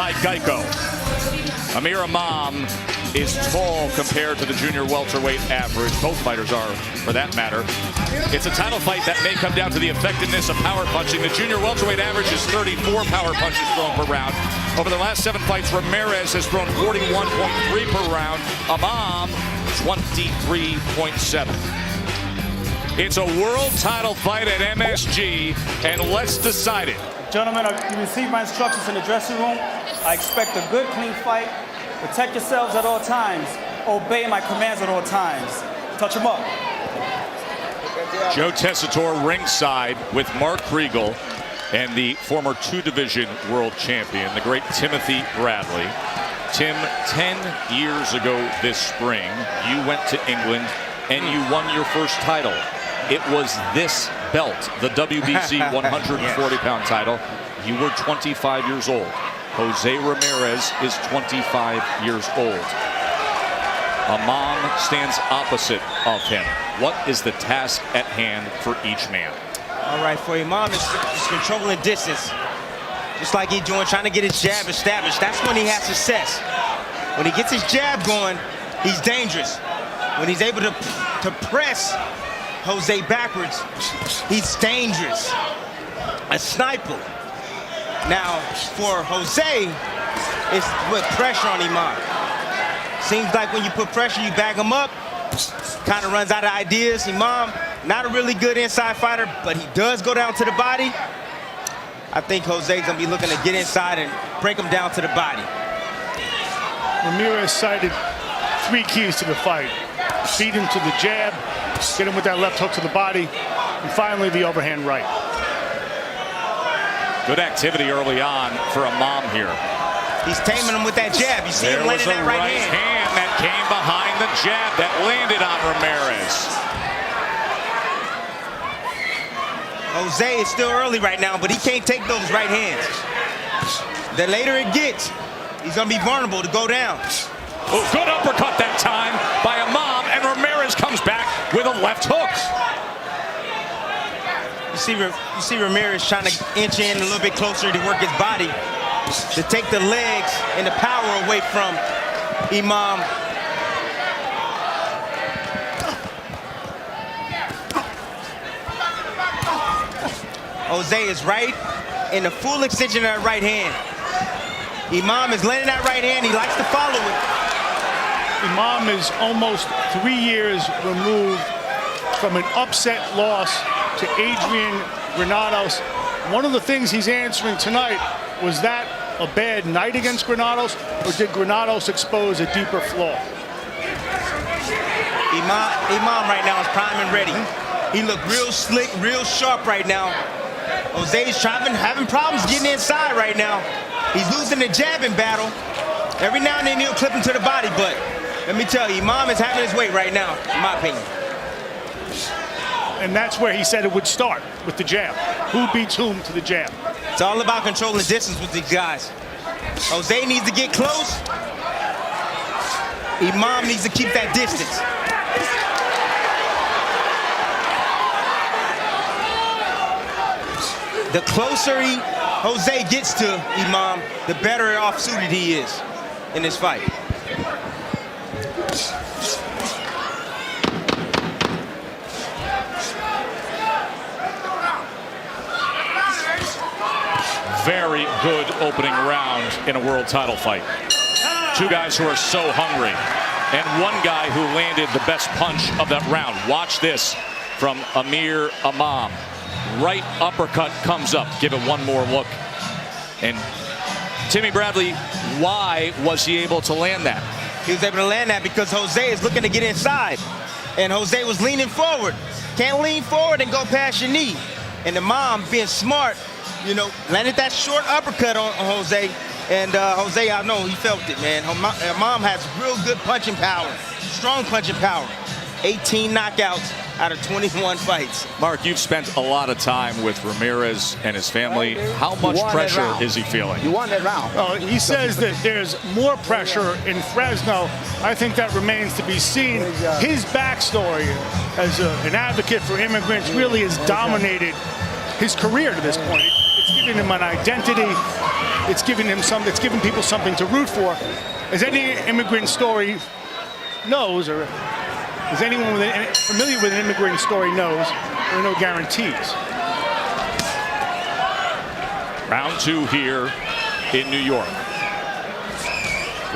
by Geico. Amir Imam is tall compared to the junior welterweight average. Both fighters are, for that matter. It's a title fight that may come down to the effectiveness of power punching. The junior welterweight average is 34 power punches thrown per round. Over the last 7 fights, Ramirez has thrown 41.3 per round. Imam, 23.7. It's a world title fight at MSG, and let's decide it. Gentlemen, you received my instructions in the dressing room. I expect a good, clean fight. Protect yourselves at all times. Obey my commands at all times. Touch them up. Joe Tessitore ringside with Mark Kriegel and the former 2-division world champion, the great Timothy Bradley. Tim, 10 years ago this spring, you went to England and you won your first title. It was this belt, the WBC 140-pound title. You were 25 years old. Jose Ramirez is 25 years old. Imam stands opposite of him. What is the task at hand for each man? All right, for Imam, it's controlling distance. Just like he's doing, trying to get his jab established. That's when he has success. When he gets his jab going, he's dangerous. When he's able to press Jose backwards, he's dangerous. A sniper. Now, for Jose, it's with pressure on Imam. Seems like when you put pressure, you back him up. Kind of runs out of ideas. Imam, not a really good inside fighter, but he does go down to the body. I think Jose's gonna be looking to get inside and break him down to the body. Ramirez cited 3 keys to the fight. Feed him to the jab, get him with that left hook to the body, and finally the overhand right. Good activity early on for Imam here. He's taming him with that jab. You see him landing that right hand. That came behind the jab that landed on Ramirez. Jose is still early right now, but he can't take those right hands. The later it gets, he's gonna be vulnerable to go down. Oh, good uppercut that time by Imam, and Ramirez comes back with a left hook. You see Ramirez trying to inch in a little bit closer to work his body, to take the legs and the power away from Imam. Jose is right in the full extension of that right hand. Imam is landing that right hand. He likes to follow it. Imam is almost 3 years removed from an upset loss to Adrian Granados. One of the things he's answering tonight, was that a bad night against Granados, or did Granados expose a deeper flaw? Imam right now is prime and ready. He looked real slick, real sharp right now. Jose's having problems getting inside right now. He's losing the jabbing battle. Every now and then he'll clip him to the body, but let me tell you, Imam is having his way right now, in my opinion. And that's where he said it would start, with the jab. Who beats whom to the jab? It's all about controlling distance with these guys. Jose needs to get close. Imam needs to keep that distance. The closer Jose gets to Imam, the better off suited he is in this fight. Very good opening round in a world title fight. 2 guys who are so hungry, and one guy who landed the best punch of that round. Watch this from Amir Imam. Right uppercut comes up. Give it one more look. And Timmy Bradley, why was he able to land that? He was able to land that because Jose is looking to get inside. And Jose was leaning forward. Can't lean forward and go past your knee. And Imam, being smart, you know, landed that short uppercut on Jose. And Jose, I know he felt it, man. Imam has real good punching power, strong punching power. 18 knockouts out of 21 fights. Mark, you've spent a lot of time with Ramirez and his family. How much pressure is he feeling? You won that round. He says that there's more pressure in Fresno. I think that remains to be seen. His backstory as an advocate for immigrants really has dominated his career to this point. It's It's giving him an identity. It's giving him something. It's giving people something to root for. As any immigrant story knows, or as anyone familiar with an immigrant story knows, there are no guarantees. Round 2 here in New York.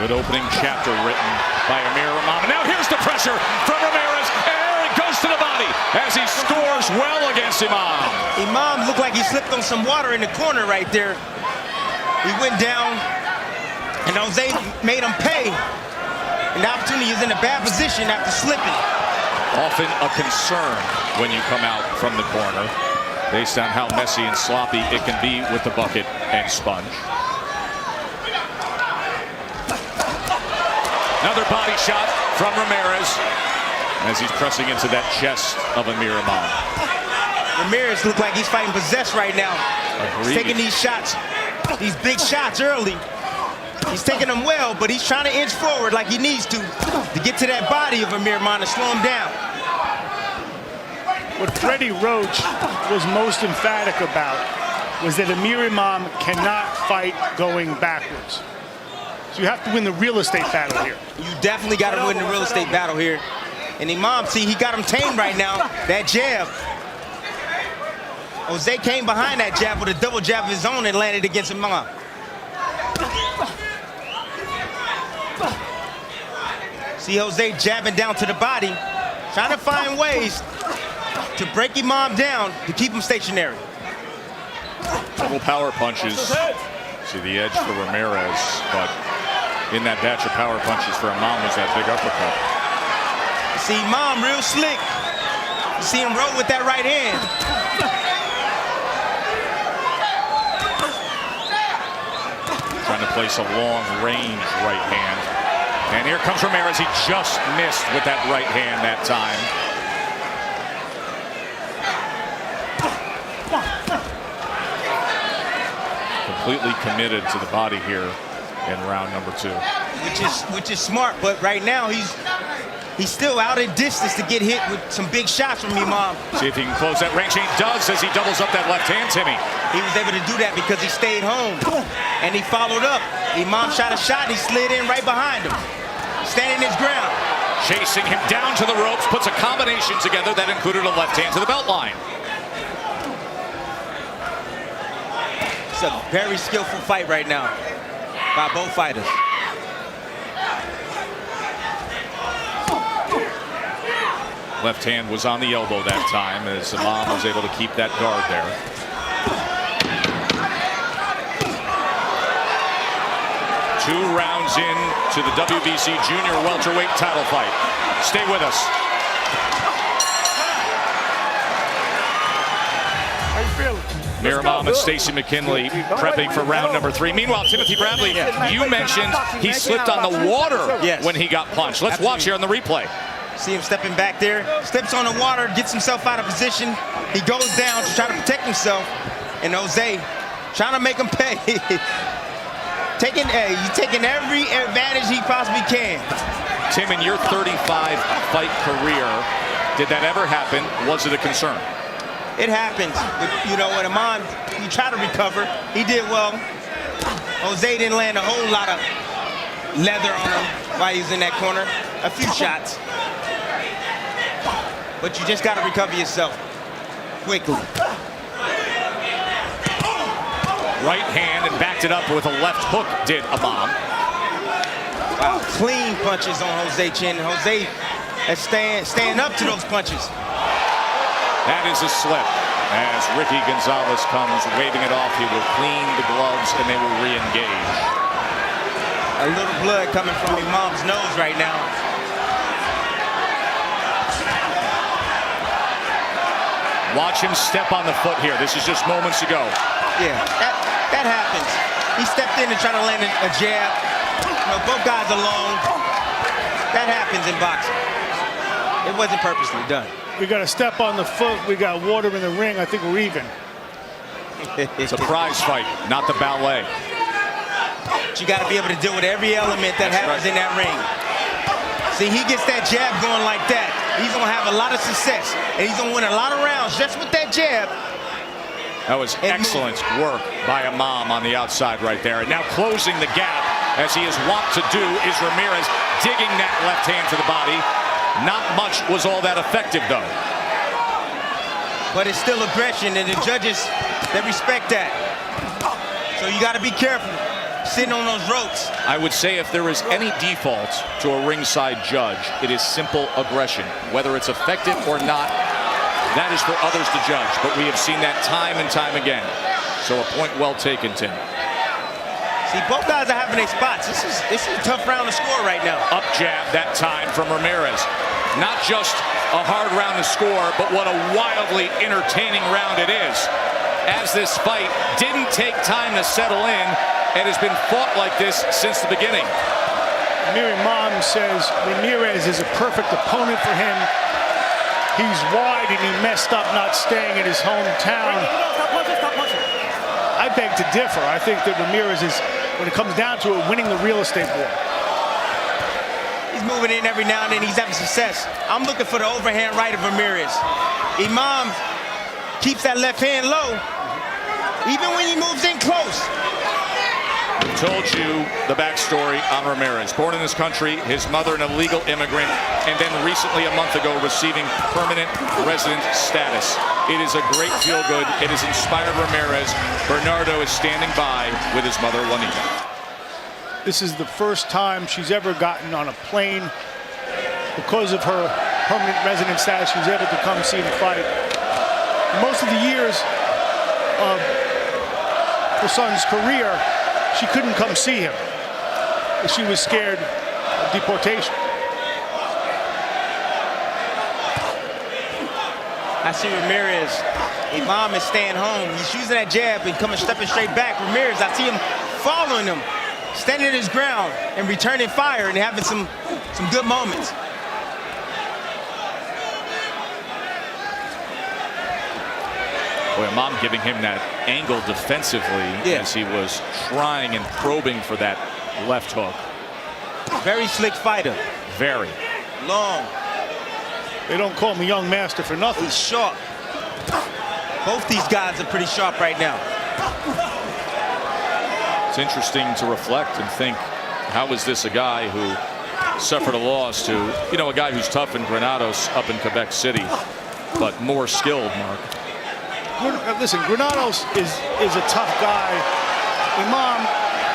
Good opening chapter written by Amir Imam. And now here's the pressure from Ramirez. And it goes to the body as he scores well against Imam. Imam looked like he slipped on some water in the corner right there. He went down, and Jose made him pay. And the opportunity is in a bad position after slipping. Often a concern when you come out from the corner, based on how messy and sloppy it can be with the bucket and sponge. Another body shot from Ramirez as he's pressing into that chest of Amir Imam. Ramirez looks like he's fighting possessed right now. He's taking these shots, these big shots early. He's taking them well, but he's trying to inch forward like he needs to get to that body of Amir Imam and slow him down. What Freddie Roach was most emphatic about was that Amir Imam cannot fight going backwards. So you have to win the real estate battle here. You definitely got to win the real estate battle here. And Imam, see, he got him tamed right now. That jab. Jose came behind that jab with a double jab of his own and landed against Imam. See Jose jabbing down to the body, trying to find ways to break Imam down to keep him stationary. Double power punches. See the edge for Ramirez, but in that batch of power punches for Imam was that big uppercut. See Imam real slick. You see him roll with that right hand. Trying to place a long range right hand. And here comes Ramirez. He just missed with that right hand that time. Completely committed to the body here in round number 2. Which is smart, but right now he's still out in distance to get hit with some big shots from Imam. See if he can close that range. He does as he doubles up that left hand, Timmy. He was able to do that because he stayed home and he followed up. Imam shot a shot, he slid in right behind him, standing his ground. Chasing him down to the ropes, puts a combination together that included a left hand to the belt line. It's a very skillful fight right now by both fighters. Left hand was on the elbow that time as Imam was able to keep that guard there. Two rounds in to the WBC Junior Welterweight title fight. Stay with us. How you feeling? Amir Imam and Stacey McKinley prepping for round number 3. Meanwhile, Timothy Bradley, you mentioned he slipped on the water when he got punched. Let's watch here on the replay. See him stepping back there, steps on the water, gets himself out of position. He goes down to try to protect himself. And Jose trying to make him pay. He's taking every advantage he possibly can. Tim, in your 35-fight career, did that ever happen? Was it a concern? It happens. But, you know, when Imam, he tried to recover. He did well. Jose didn't land a whole lot of leather on him while he was in that corner. A few shots. But you just got to recover yourself quickly. Right hand and backed it up with a left hook, did Imam. Wow, clean punches on Jose Chin. Jose is staying up to those punches. That is a slip. As Ricky Gonzalez comes waving it off, he will clean the gloves and they will re-engage. A little blood coming from Imam's nose right now. Watch him step on the foot here. This is just moments ago. Yeah, that happens. He stepped in and tried to land a jab. You know, both guys are long. That happens in boxing. It wasn't purposely done. We got a step on the foot. We got water in the ring. I think we're even. It's a prize fight, not the ballet. But you got to be able to deal with every element that happens in that ring. See, he gets that jab going like that. He's going to have a lot of success. And he's going to win a lot of rounds just with that jab. That was excellent work by Imam on the outside right there. And now closing the gap, as he is wont to do, is Ramirez digging that left hand to the body. Not much was all that effective, though. But it's still aggression, and the judges, they respect that. So you got to be careful sitting on those ropes. I would say if there is any default to a ringside judge, it is simple aggression. Whether it's effective or not, that is for others to judge. But we have seen that time and time again. So a point well taken, Tim. See, both guys are having their spots. This is a tough round to score right now. Up jab that time from Ramirez. Not just a hard round to score, but what a wildly entertaining round it is. As this fight didn't take time to settle in, it has been fought like this since the beginning. Amir Imam says Ramirez is a perfect opponent for him. He's wide and he messed up not staying in his hometown. I beg to differ. I think that Ramirez is, when it comes down to it, winning the real estate war. He's moving in every now and then. He's having success. I'm looking for the overhand right of Ramirez. Imam keeps that left hand low, even when he moves in close. Told you the backstory on Ramirez. Born in this country, his mother an illegal immigrant, and then recently a month ago receiving permanent resident status. It is a great feel-good. It has inspired Ramirez. Bernardo is standing by with his mother, Juanita. This is the first time she's ever gotten on a plane. Because of her permanent resident status, she's able to come see him fight. Most of the years of her son's career, she couldn't come see him. She was scared of deportation. I see Ramirez. Imam is staying home. He's using that jab and stepping straight back. Ramirez, I see him following him, standing his ground and returning fire and having some good moments. Boy, Imam giving him that angle defensively as he was trying and probing for that left hook. Very slick fighter. Very. Long. They don't call him a young master for nothing. He's sharp. Both these guys are pretty sharp right now. It's interesting to reflect and think, how is this a guy who suffered a loss to, a guy who's tough in Granados up in Quebec City, but more skilled, Mark? Listen, Granados is a tough guy. Imam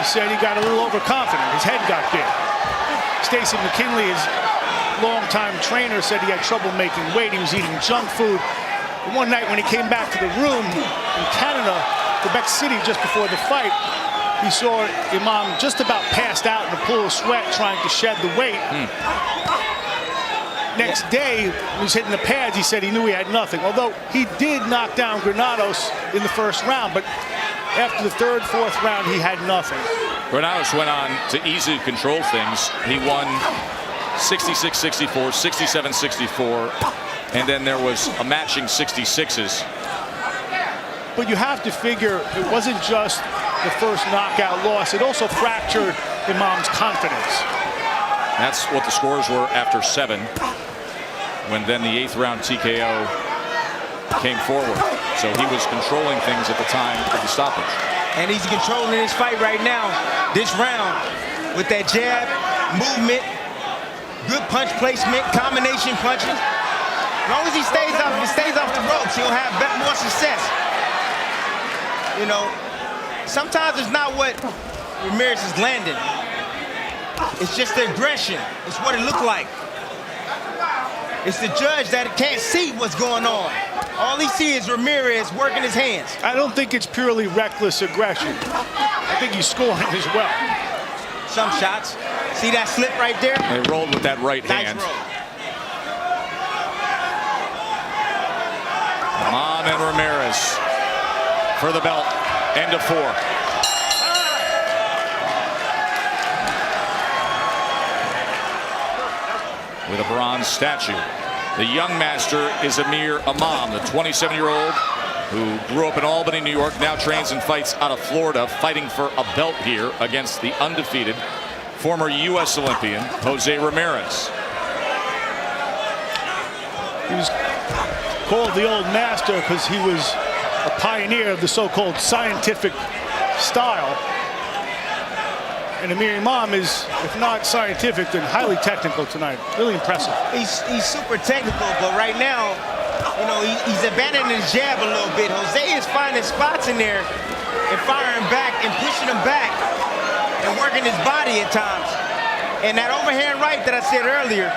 said he got a little overconfident. His head got big. Stacy McKinley, his longtime trainer, said he had trouble making weight. He was eating junk food. And one night when he came back to the room in Canada, Quebec City, just before the fight, he saw Imam just about passed out in a pool of sweat trying to shed the weight. Next day, when he was hitting the pads, he said he knew he had nothing. Although he did knock down Granados in the first round, but after the third, fourth round, he had nothing. Granados went on to easily control things. He won 66-64, 67-64, and then there was a matching 66s. But you have to figure it wasn't just the first knockout loss. It also fractured Imam's confidence. That's what the scores were after 7, when then the 8th round TKO came forward. So he was controlling things at the time of the stoppage. And he's controlling this fight right now, this round, with that jab, movement, good punch placement, combination punches. As long as he stays off the ropes, he'll have more success. Sometimes it's not what Ramirez is landing. It's just the aggression. It's what it looked like. It's the judge that can't see what's going on. All he sees is Ramirez working his hands. I don't think it's purely reckless aggression. I think he's scoring as well. Some shots. See that slip right there? They rolled with that right hand. Nice roll. Imam and Ramirez for the belt. End of 4. With a bronze statue. The young master is Amir Imam, the 27-year-old who grew up in Albany, New York, now trains and fights out of Florida, fighting for a belt here against the undefeated former U.S. Olympian Jose Ramirez. He was called the old master because he was a pioneer of the so-called scientific style. And Amir Imam is, if not scientific, then highly technical tonight. Really impressive. He's super technical, but right now, you know, he's abandoning his jab a little bit. Jose is finding spots in there and firing back and pushing him back and working his body at times. And that overhand right that I said earlier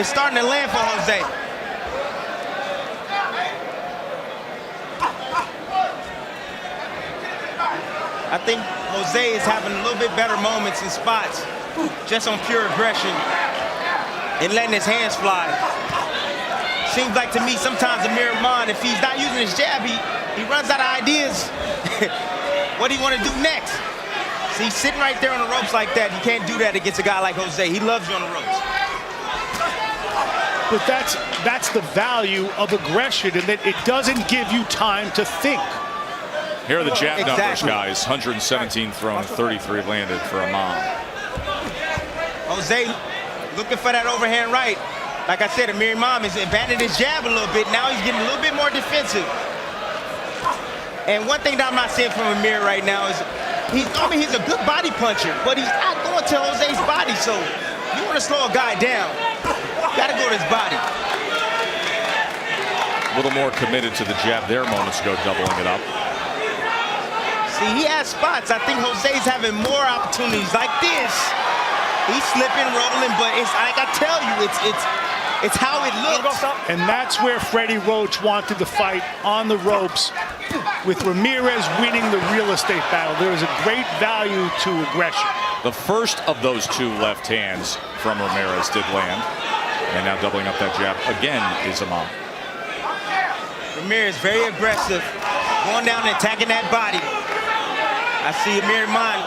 is starting to land for Jose. I think Jose is having a little bit better moments and spots just on pure aggression and letting his hands fly. Seems like to me sometimes Amir Imam, if he's not using his jab, he runs out of ideas. What do you want to do next? See, sitting right there on the ropes like that, you can't do that against a guy like Jose. He loves you on the ropes. But that's the value of aggression, and that it doesn't give you time to think. Here are the jab numbers, guys. 117 thrown, 33 landed for Imam. Jose looking for that overhand right. Like I said, Amir Imam is abandoning his jab a little bit. Now he's getting a little bit more defensive. And one thing that I'm not seeing from Amir right now is he's a good body puncher, but he's not going to Jose's body. So you want to slow a guy down, you got to go to his body. A little more committed to the jab there moments ago, doubling it up. See, he has spots. I think Jose's having more opportunities like this. He's slipping, rolling, but it's like I tell you, it's how it looks. And that's where Freddie Roach wanted to fight, on the ropes, with Ramirez winning the real estate battle. There is a great value to aggression. The first of those two left hands from Ramirez did land. And now doubling up that jab again is Imam. Ramirez very aggressive, going down and attacking that body. I see Amir Imam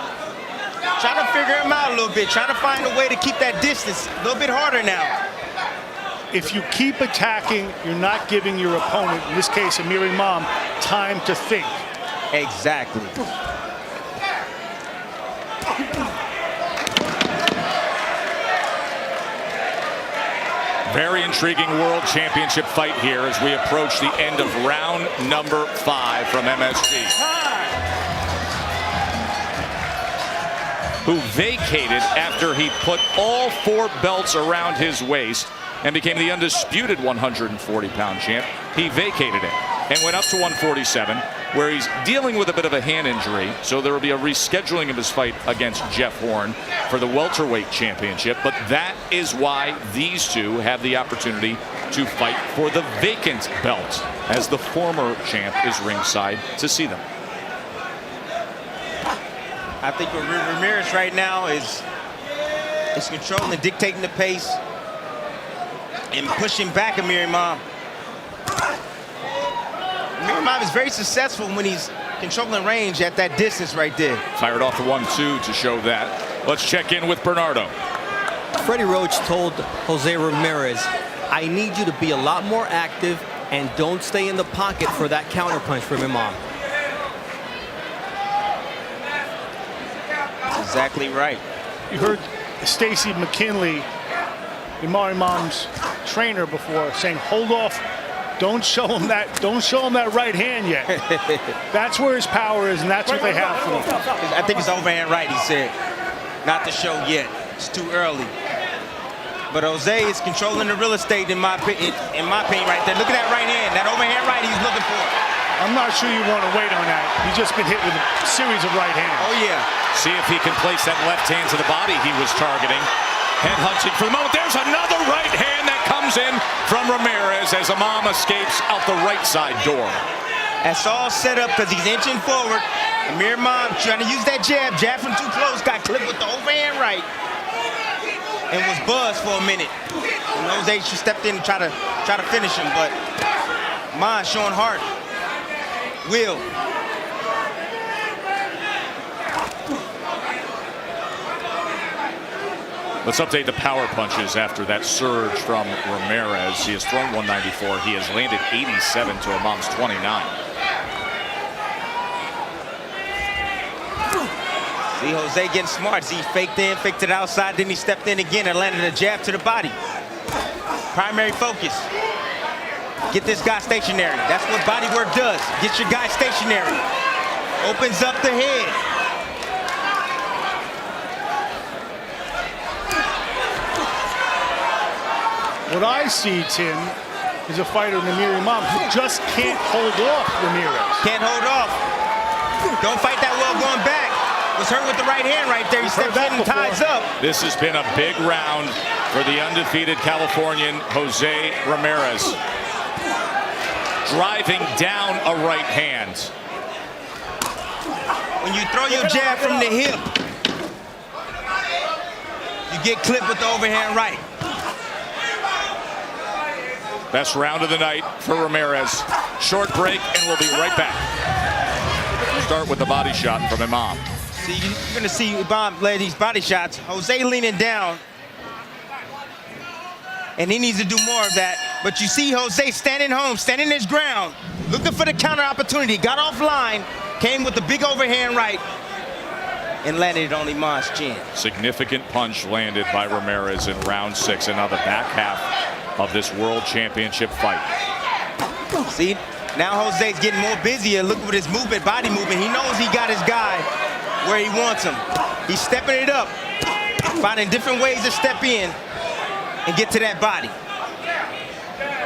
trying to figure him out a little bit, trying to find a way to keep that distance a little bit harder now. If you keep attacking, you're not giving your opponent, in this case Amir Imam, time to think. Exactly. Very intriguing world championship fight here as we approach the end of round number 5 from MSG. Who vacated after he put all 4 belts around his waist and became the undisputed 140-pound champ. He vacated it and went up to 147, where he's dealing with a bit of a hand injury, so there will be a rescheduling of his fight against Jeff Horn for the welterweight championship. But that is why these two have the opportunity to fight for the vacant belt, as the former champ is ringside to see them. I think Ramirez right now is controlling and dictating the pace and pushing back Amir Imam. Amir Imam is very successful when he's controlling range at that distance right there. Fired off the 1-2 to show that. Let's check in with Bernardo. Freddie Roach told Jose Ramirez, I need you to be a lot more active and don't stay in the pocket for that counterpunch from Imam. Exactly right. You heard Stacy McKinley, Amir Imam's trainer, before, saying, hold off, don't show him that right hand yet. That's where his power is, and that's what they have for him. I think it's overhand right, he said. Not to show yet. It's too early. But Jose is controlling the real estate in my opinion right there. Look at that right hand, that overhand right he's looking for. I'm not sure you want to wait on that. He's just been hit with a series of right hands. Oh, yeah. See if he can place that left hand to the body he was targeting. Head hunting for the moment. There's another right hand that comes in from Ramirez as Imam escapes out the right side door. That's all set up because he's inching forward. Amir Imam trying to use that jab from too close, got clipped with the overhand right and was buzzed for a minute. And Jose stepped in and try to finish him, but Imam showing heart. Will. Let's update the power punches after that surge from Ramirez. He has thrown 194. He has landed 87 to Imam's 29. See Jose getting smart. He faked in, faked it outside, then he stepped in again and landed a jab to the body. Primary focus. Get this guy stationary. That's what body work does. Get your guy stationary. Opens up the head. What I see, Tim, is a fighter, Amir Imam, who just can't hold off Ramirez. Can't hold off. Don't fight that well going back. Was hurt with the right hand right there. He steps in and ties up. This has been a big round for the undefeated Californian Jose Ramirez. Driving down a right hand. When you throw your jab from the hip, you get clipped with the overhand right. Best round of the night for Ramirez. Short break, and we'll be right back. Start with the body shot from Imam. See, you're going to see Imam lay these body shots. Jose leaning down. And he needs to do more of that. But you see Jose standing home, standing his ground, looking for the counter opportunity. Got offline, came with the big overhand right, and landed it on Imam's chin. Significant punch landed by Ramirez in round 6, and now the back half of this World Championship fight. See, now Jose's getting more busy. Look at his movement, body movement. He knows he got his guy where he wants him. He's stepping it up, finding different ways to step in and get to that body.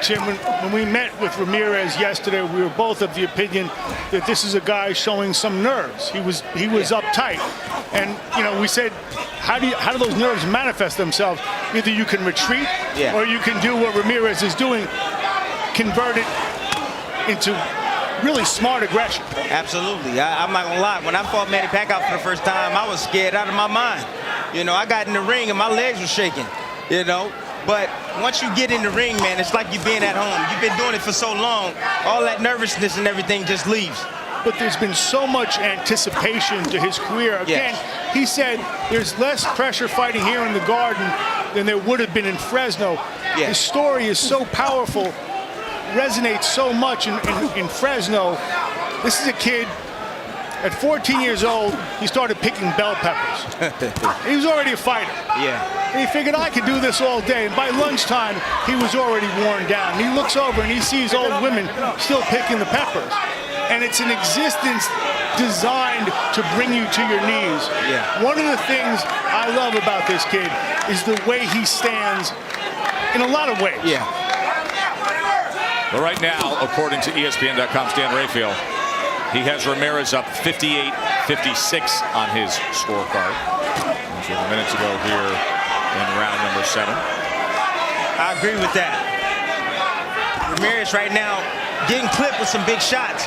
Jim, when we met with Ramirez yesterday, we were both of the opinion that this is a guy showing some nerves. He was uptight, and we said, how do those nerves manifest themselves? Either you can retreat, or you can do what Ramirez is doing, convert it into really smart aggression. Absolutely. I'm not gonna lie. When I fought Manny Pacquiao for the first time, I was scared out of my mind. I got in the ring and my legs were shaking. But once you get in the ring, man, it's like you've been at home. You've been doing it for so long. All that nervousness and everything just leaves. But there's been so much anticipation to his career. Again, he said there's less pressure fighting here in the Garden than there would have been in Fresno. His story is so powerful, resonates so much in Fresno. This is a kid, at 14 years old, he started picking bell peppers. He was already a fighter. And he figured, I could do this all day. And by lunchtime, he was already worn down. And he looks over and he sees old women still picking the peppers. And it's an existence designed to bring you to your knees. One of the things I love about this kid is the way he stands in a lot of ways. But right now, according to ESPN.com's Dan Raphael, he has Ramirez up 58-56 on his scorecard. Which was minutes ago here in round number 7. I agree with that. Ramirez right now getting clipped with some big shots.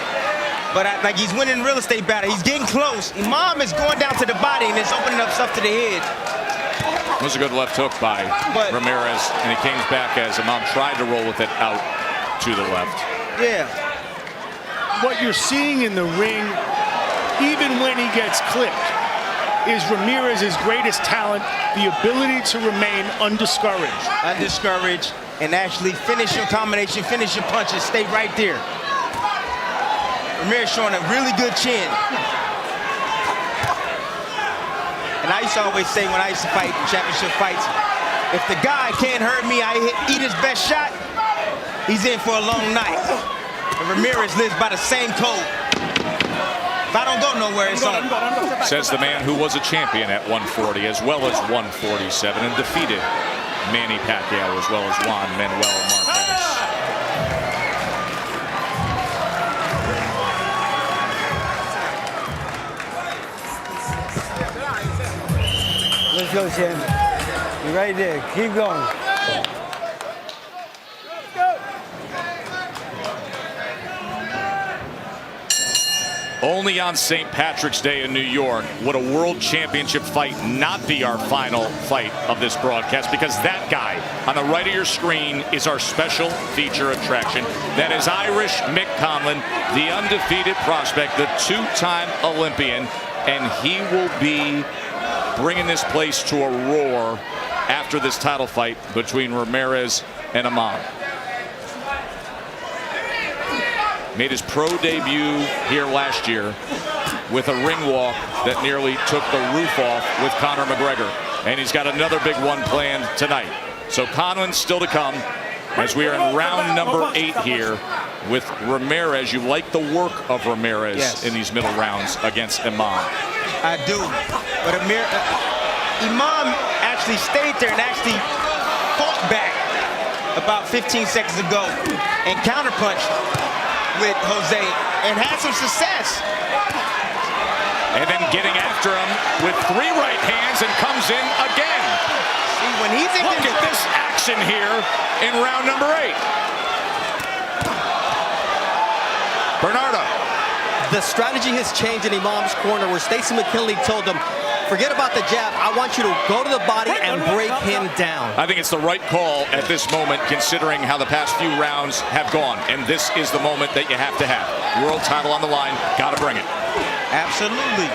But like he's winning real estate battle. He's getting close. Imam is going down to the body and it's opening up stuff to the head. It was a good left hook by Ramirez, and he came back as Imam tried to roll with it out to the left. What you're seeing in the ring, even when he gets clipped, is Ramirez's greatest talent, the ability to remain undiscouraged. Undiscouraged, and actually finish your combination, finish your punches, stay right there. Ramirez showing a really good chin. And I used to always say when I used to fight championship fights, if the guy can't hurt me, I eat his best shot, he's in for a long night. And Ramirez lives by the same code. If I don't go nowhere, it's on. Says the man who was a champion at 140 as well as 147 and defeated Manny Pacquiao as well as Juan Manuel Marquez. Let's go, Tim. You're right there. Keep going. Only on St. Patrick's Day in New York would a world championship fight not be our final fight of this broadcast, because that guy on the right of your screen is our special feature attraction. That is Irish Mick Conlan, the undefeated prospect, the two-time Olympian, and he will be bringing this place to a roar after this title fight between Ramirez and Imam. Made his pro debut here last year with a ring walk that nearly took the roof off with Conor McGregor. And he's got another big one planned tonight. So Conlan's still to come. As we are in round number 8 here with Ramirez. You like the work of Ramirez in these middle rounds against Imam. I do. But Imam actually stayed there and actually fought back about 15 seconds ago and counterpunched with Jose and had some success. And then getting after him with 3 right hands and comes in again. See, when he's in Look at this action here in round number 8. Bernardo. The strategy has changed in Imam's corner where Stacey McKinley told him, forget about the jab. I want you to go to the body and break him down. I think it's the right call at this moment, considering how the past few rounds have gone. And this is the moment that you have to have. World title on the line. Got to bring it. Absolutely.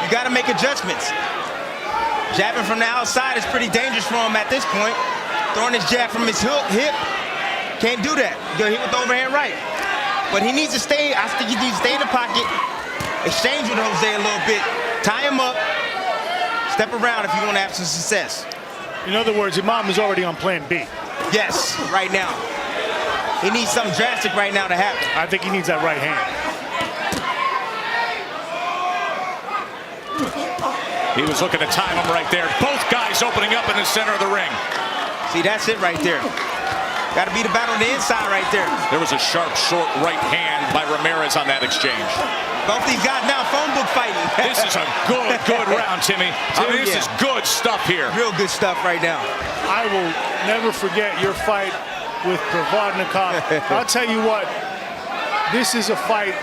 You got to make adjustments. Jabbing from the outside is pretty dangerous for him at this point. Throwing his jab from his hip, can't do that. Go hit with the overhand right. But he needs to stay, I think he needs to stay in the pocket, exchange with Jose a little bit, tie him up, step around if you want to have some success. In other words, Imam is already on plan B. Yes, right now. He needs something drastic right now to happen. I think he needs that right hand. He was looking to time him right there. Both guys opening up in the center of the ring. See, that's it right there. Got to be the battle on the inside right there. There was a sharp, short right hand by Ramirez on that exchange. Both these guys now phone book fighting. This is a good round, Timmy. I mean, this is good stuff here. Real good stuff right now. I will never forget your fight with Provodnikov. I'll tell you what, this is a fight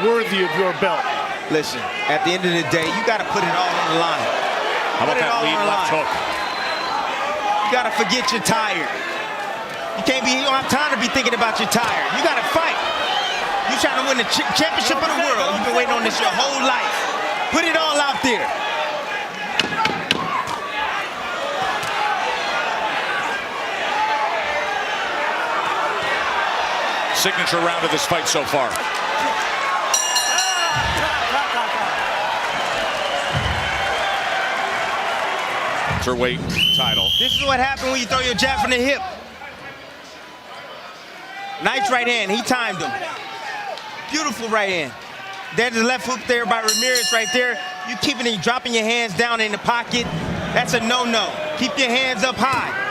worthy of your belt. Listen, at the end of the day, you got to put it all on the line. How about that lead left hook? You got to forget you're tired. You don't have time to be thinking about you're tired. You got to fight. You're trying to win the championship of the world. You've been waiting on this your whole life. Put it all out there. Signature round of this fight so far. Weight title. This is what happens when you throw your jab from the hip. Nice right hand. He timed him. Beautiful right hand. There's the left hook there by Ramirez right there. You keeping it, dropping your hands down in the pocket. That's a no-no. Keep your hands up high.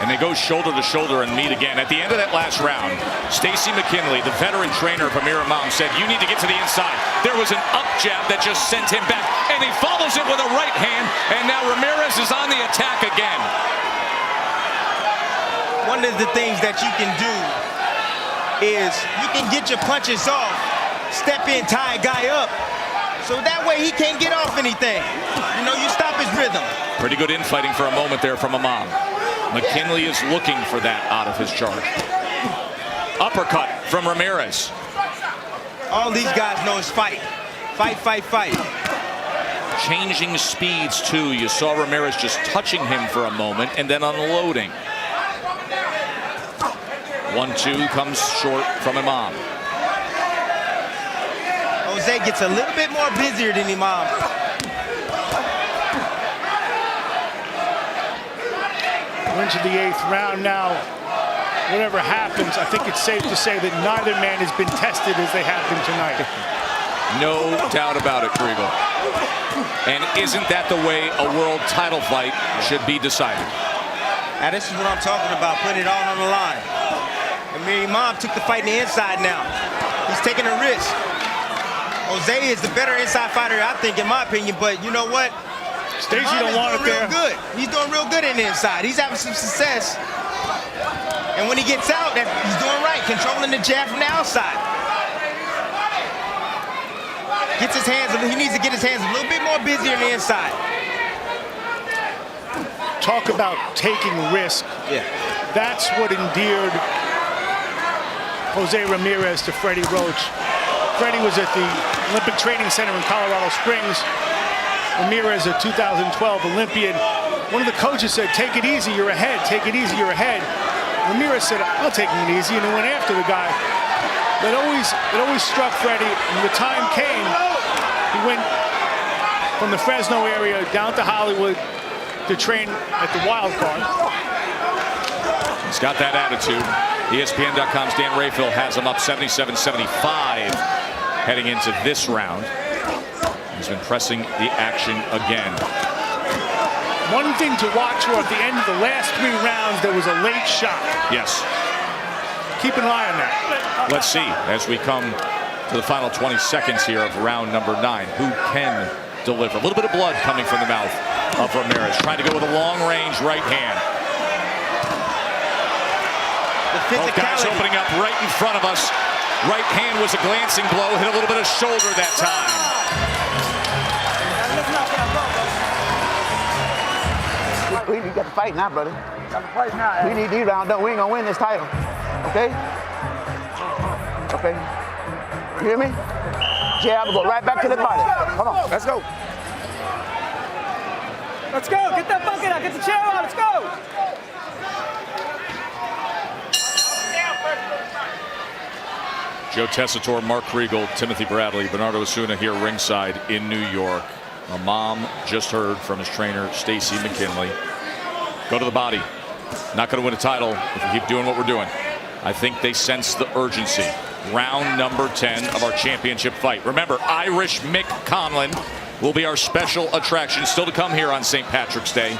And they go shoulder to shoulder and meet again. At the end of that last round, Stacey McKinley, the veteran trainer of Amir Imam, said, you need to get to the inside. There was an up jab that just sent him back, and he follows it with a right hand, and now Ramirez is on the attack again. One of the things that you can do is you can get your punches off, step in, tie a guy up, so that way he can't get off anything. You know, you stop his rhythm. Pretty good infighting for a moment there from Imam. McKinley is looking for that out of his charge. Uppercut from Ramirez. All these guys know is fight. Fight, fight, fight. Changing speeds, too. You saw Ramirez just touching him for a moment and then unloading. 1-2 comes short from Imam. Jose gets a little bit more busier than Imam. We're into the 8th round now. Whatever happens, I think it's safe to say that neither man has been tested as they have been tonight. No doubt about it, Kriegel. And isn't that the way a world title fight should be decided? Now this is what I'm talking about, putting it all on the line. Amir Imam took the fight in the inside now. He's taking a risk. Jose is the better inside fighter, I think, in my opinion, but you know what? Stacey don't want it there. Good. He's doing real good in the inside. He's having some success. And when he gets out, he's doing right, controlling the jab from the outside. Gets his hands, he needs to get his hands a little bit more busy on the inside. Talk about taking risk. Yeah. That's what endeared Jose Ramirez to Freddie Roach. Freddie was at the Olympic Training Center in Colorado Springs. Ramirez, a 2012 Olympian. One of the coaches said, take it easy, you're ahead. Take it easy, you're ahead. Ramirez said, I'll take it easy, and he went after the guy. It always struck Freddie, and when the time came, he went from the Fresno area down to Hollywood to train at the Wild Card. He's got that attitude. ESPN.com's Dan Rayfield has him up 77-75 heading into this round. He's been pressing the action again. One thing to watch for at the end of the last 3 rounds, there was a late shot. Yes. Keep an eye on that. Let's see as we come to the final 20 seconds here of round number 9. Who can deliver? A little bit of blood coming from the mouth of Ramirez. Trying to go with a long-range right hand. Both guys opening up right in front of us. Right hand was a glancing blow. Hit a little bit of shoulder that time. We got to fight now, brother. Got to fight now. We need these rounds. We ain't gonna win this title. Okay? Okay. You hear me? Jab, go right back to the body. Come on, let's go. Let's go. Get that bucket out. Get the chair out. Let's go. Joe Tessitore, Mark Kriegel, Timothy Bradley, Bernardo Osuna here ringside in New York. Imam just heard from his trainer, Stacy McKinley. Go to the body. Not going to win a title if we keep doing what we're doing. I think they sense the urgency. Round number 10 of our championship fight. Remember, Irish Mick Conlon will be our special attraction. Still to come here on St. Patrick's Day.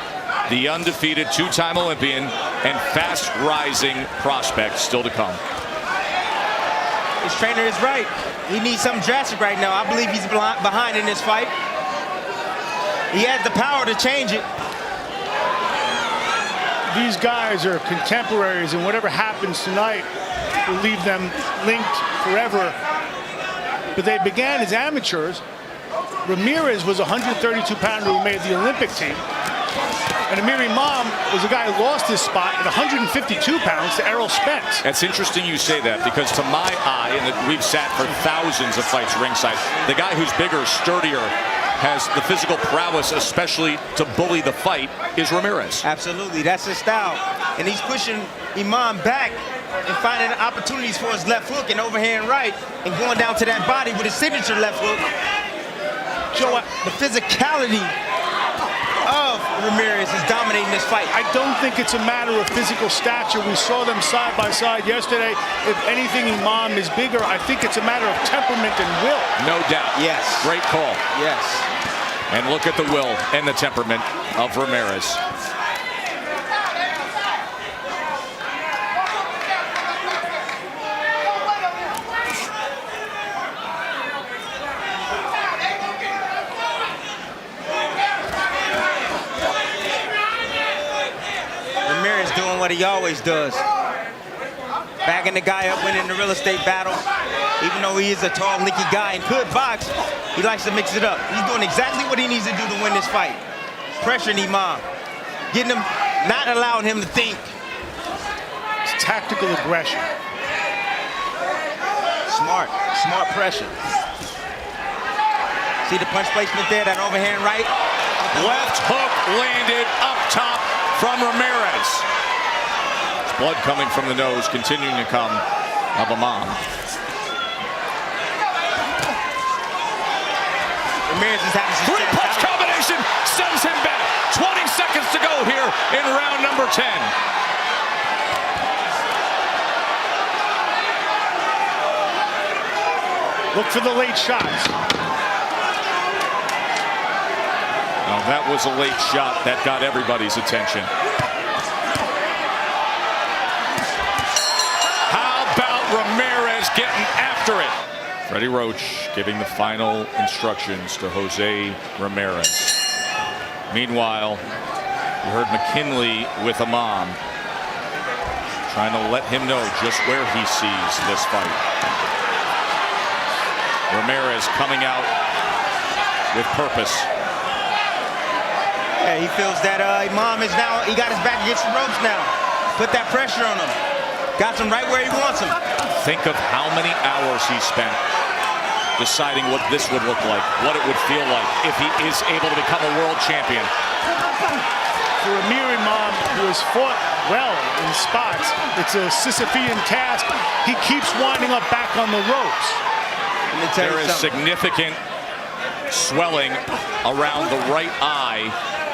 The undefeated 2-time Olympian and fast-rising prospect still to come. His trainer is right. He needs something drastic right now. I believe he's behind in this fight. He has the power to change it. These guys are contemporaries, and whatever happens tonight will leave them linked forever. But they began as amateurs. Ramirez was a 132-pounder who made the Olympic team. And Amir Imam was a guy who lost his spot at 152 pounds to Errol Spence. It's interesting you say that, because to my eye, and we've sat for thousands of fights ringside, the guy who's bigger, sturdier, has the physical prowess, especially to bully the fight, is Ramirez. Absolutely, that's his style. And he's pushing Imam back and finding opportunities for his left hook and overhand right and going down to that body with his signature left hook. Joe, the physicality of Ramirez is dominating this fight. I don't think it's a matter of physical stature. We saw them side by side yesterday. If anything, Imam is bigger. I think it's a matter of temperament and will. No doubt. Yes. Great call. Yes. And look at the will and the temperament of Ramirez. Ramirez doing what he always does. Backing the guy up, winning the real estate battle. Even though he is a tall, linky guy and could box, he likes to mix it up. He's doing exactly what he needs to do to win this fight. Pressuring Imam. Getting him, not allowing him to think. It's tactical aggression. Smart pressure. See the punch placement there, that overhand right? Left hook landed up top from Ramirez. Blood coming from the nose, continuing to come of Imam. Ramirez is having success. Three-punch combination sends him back. 20 seconds to go here in round number 10. Look for the late shots. Now that was a late shot that got everybody's attention. How about Ramirez getting after it? Freddie Roach giving the final instructions to Jose Ramirez. Meanwhile, you heard McKinley with Imam, trying to let him know just where he sees this fight. Ramirez coming out with purpose. Yeah, he feels that Imam is now, he got his back against the ropes now. Put that pressure on him. Got him right where he wants him. Think of how many hours he spent deciding what this would look like, what it would feel like if he is able to become a world champion. For Amir Imam, who has fought well in spots, it's a Sisyphean task. He keeps winding up back on the ropes. There is significant swelling around the right eye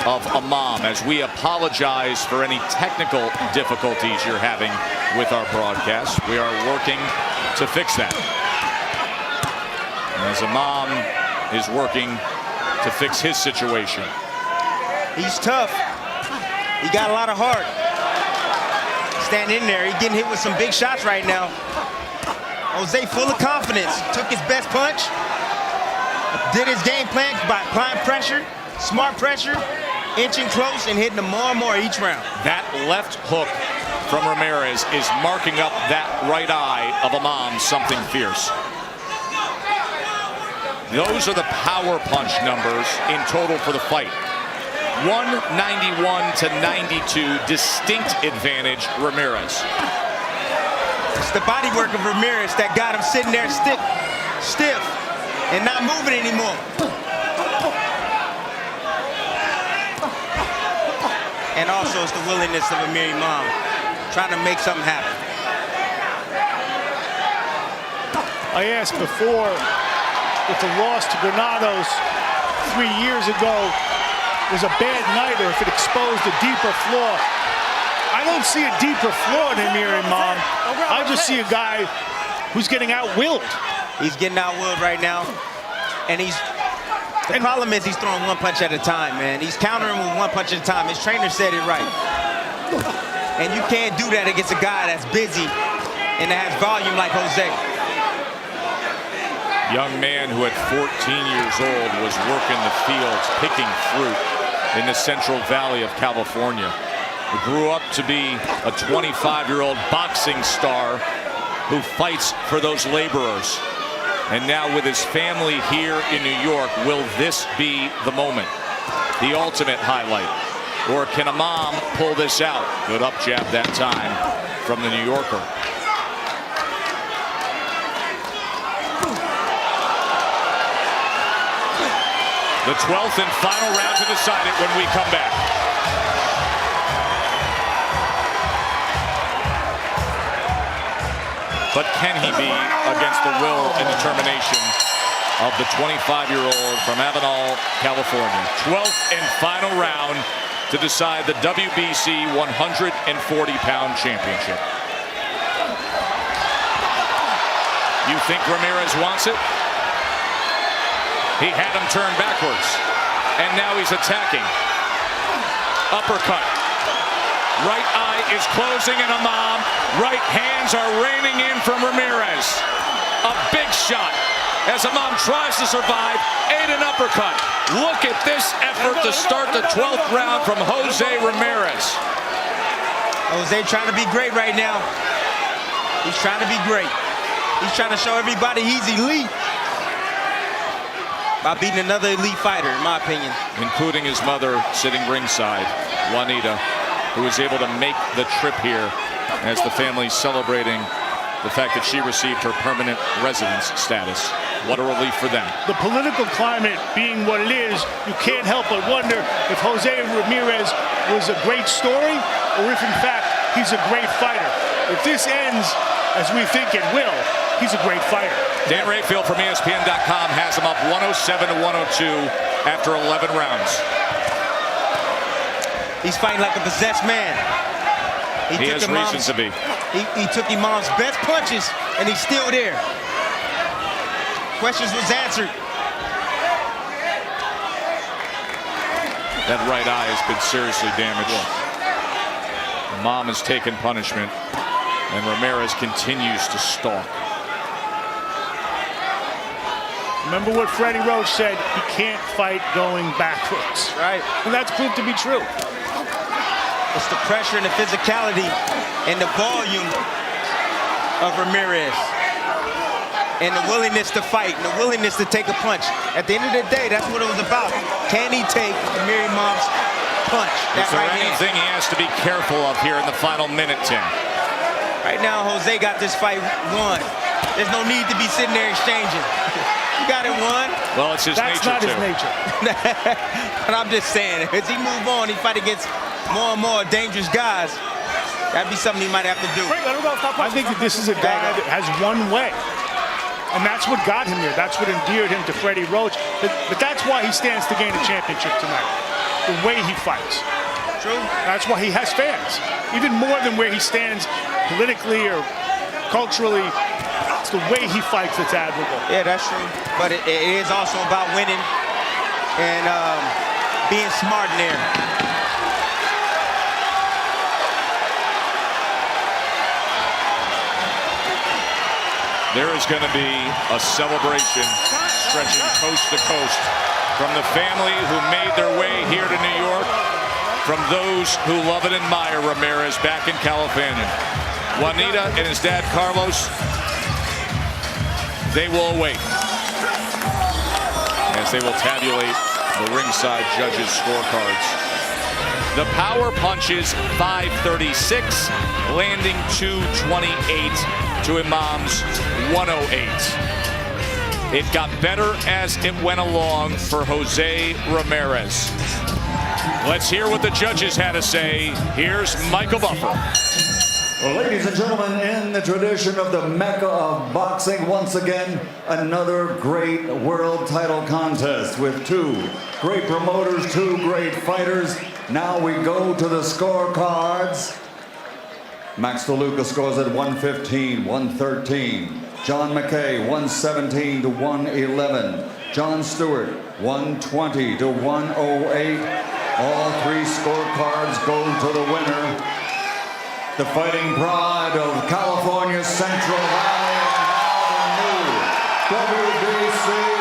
of Imam, as we apologize for any technical difficulties you're having with our broadcast. We are working to fix that. And as Imam is working to fix his situation. He's tough. He got a lot of heart. Standing in there, he's getting hit with some big shots right now. Jose full of confidence. Took his best punch. Did his game plan by applying pressure, smart pressure, inching close and hitting them more and more each round. That left hook from Ramirez is marking up that right eye of Imam something fierce. Those are the power punch numbers in total for the fight. 191 to 92, distinct advantage Ramirez. It's the body work of Ramirez that got him sitting there stiff and not moving anymore. And also it's the willingness of Amir Imam trying to make something happen. I asked before, if the loss to Granados 3 years ago was a bad night or if it exposed a deeper flaw. I don't see a deeper flaw in Amir Imam. I just see a guy who's getting out-willed. He's getting out-willed right now. And the problem is he's throwing one punch at a time, man. He's countering with one punch at a time. His trainer said it right. And you can't do that against a guy that's busy and that has volume like Jose. Young man who at 14 years old was working the fields, picking fruit in the Central Valley of California. He grew up to be a 25-year-old boxing star who fights for those laborers. And now with his family here in New York, will this be the moment? The ultimate highlight? Or can Imam pull this out? Good up jab that time from the New Yorker. The 12th and final round to decide it when we come back. But can he be against the will and determination of the 25-year-old from Avenal, California? 12th and final round to decide the WBC 140-pound championship. You think Ramirez wants it? He had him turn backwards, and now he's attacking. Uppercut. Right eye is closing, and Imam. Right hands are raining in from Ramirez. A big shot as Imam tries to survive. Ate an uppercut. Look at this effort to start the 12th round from Jose Ramirez. Jose trying to be great right now. He's trying to be great. He's trying to show everybody he's elite by beating another elite fighter, in my opinion. Including his mother sitting ringside, Juanita, who was able to make the trip here as the family's celebrating the fact that she received her permanent residence status. What a relief for them. The political climate being what it is, you can't help but wonder if Jose Ramirez was a great story or if, in fact, he's a great fighter. If this ends as we think it will, he's a great fighter. Dan Rayfield from ESPN.com has him up 107 to 102 after 11 rounds. He's fighting like a possessed man. He has reasons to be. He took Imam's best punches, and he's still there. Questions was answered. That right eye has been seriously damaged. Imam has taken punishment, and Ramirez continues to stalk. Remember what Freddie Roach said, he can't fight going backwards. Right. And that's proved to be true. It's the pressure and the physicality and the volume of Ramirez. And the willingness to fight and the willingness to take a punch. At the end of the day, that's what it was about. Can he take Amir Imam's punch? Is there anything he has to be careful of here in the final minute, Tim? Right now, Jose got this fight won. There's no need to be sitting there exchanging. You got it won. Well, it's his nature, That's not his nature. But I'm just saying, as he move on, he fight against more and more dangerous guys. That'd be something he might have to do. I think that this is a guy that has one way. And that's what got him here. That's what endeared him to Freddie Roach. But that's why he stands to gain a championship tonight. the way he fights. True. That's why he has fans. Even more than where he stands politically or culturally, it's the way he fights that's admirable. Yeah, that's true. But it is also about winning and being smart in there. There is going to be a celebration stretching coast to coast from the family who made their way here to New York, from those who love and admire Ramirez back in California. Juanita and his dad, Carlos, they will await as they will tabulate the ringside judges' scorecards. The power punches 536, landing 228 to Imam's 108. It got better as it went along for Jose Ramirez. Let's hear what the judges had to say. Here's Michael Buffer. Well, ladies and gentlemen, in the tradition of the Mecca of boxing, once again, another great world title contest with two great promoters, two great fighters. Now we go to the scorecards. Max DeLuca scores at 115, 113. John McKay, 117 to 111. John Stewart, 120 to 108. All three scorecards go to the winner. The fighting pride of California Central Valley and now the new WBC